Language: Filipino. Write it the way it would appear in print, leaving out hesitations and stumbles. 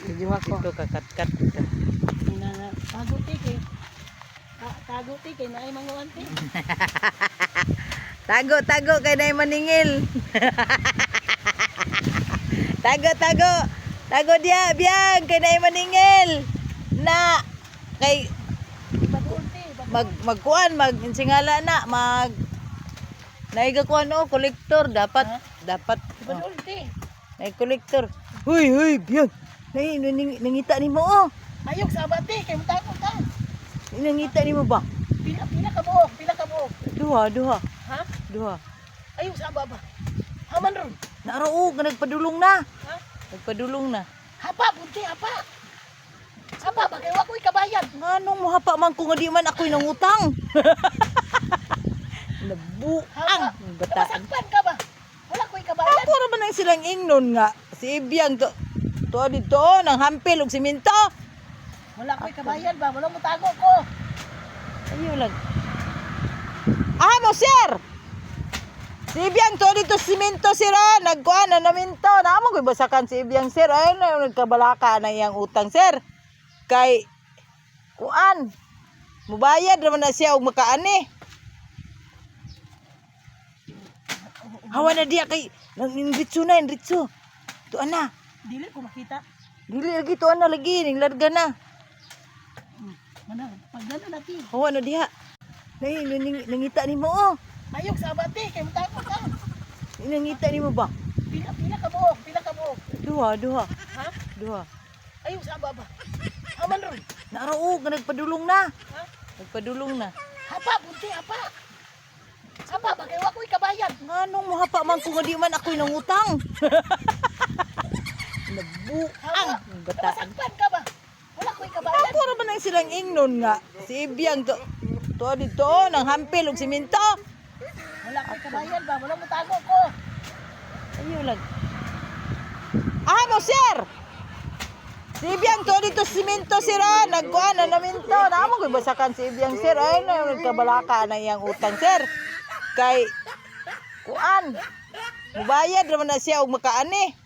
Video ako. Ito kakat-kat. Tago tiki. Tago tiki na ay manguan ti. Tago kay nay maningil. Tago dia biang kay nay maningil. Na kay magkuan singala na naigakuan o kolektor dapat Badulti. nay kolektor. Huy biang. Nay nangita nimo oh. Mayog sa abati kay mutago ta. Nangita nimo ba? Pila ka buok. Duha. Ha? Duha. Ayaw sa ababa. Haman ron. Naraog nga nagpadulong na. Ha? Nagpadulong na. Hapa bunti hapa. Hapa ba kay wa ko'y kabayan. Nganong mohapa man ko nga di man ako'y nangutang. Nabuang bata. Masakpan ka ba? Wala ko'y kabayan. Ako ra man ang silang ingnon nga si Ibiang to dito nang hampil og simento. Wala ko'y kabayan ba? Wala mo tago ko. Ayo lang. Mo sir. Si Ibiang to dito simento sira nagkuan na naminto. Namo ko'y basakan si Ibiang sir. Ay na nagkabalaka na iyang utang sir. Kay kuan mubayad naman na siya og makaani. Hawa na diya kay nangritso na inritso. Tuan na. Dili ko makita. Dili lagi tuan na lagi ning larga na. Mana pagdala natin. Hawa na diha. Nay nangita nimo oh. Mayog sa abati kay mutago ta. Nangita nimo ba? Pila ka buok. Duha. Ha? Duha. Ayaw sa ababa. Haman ron. Naraog nga nagpadulong na. Ha? Nagpadulong na. Hapa bunti hapa. Hapa ba kay wa ko'y kabayan. Nganong mohapa man ko nga di man ako'y nangutang. Nabuang bata. Masakpan ka ba? Wala ko'y kabayan. Ako ra man ang silang ingnon nga si Ibiang to dito nang hampil og simento. Wala ko'y kabayan ba? Wala mo tago ko. Ayo lang. Mo sir. Si Ibiang to dito simento sira nagkuan na naminto. Namo ko'y basakan si Ibiang sir. Ay na nagkabalaka na iyang utang sir. Kay kuan mubayad naman na siya og makaani.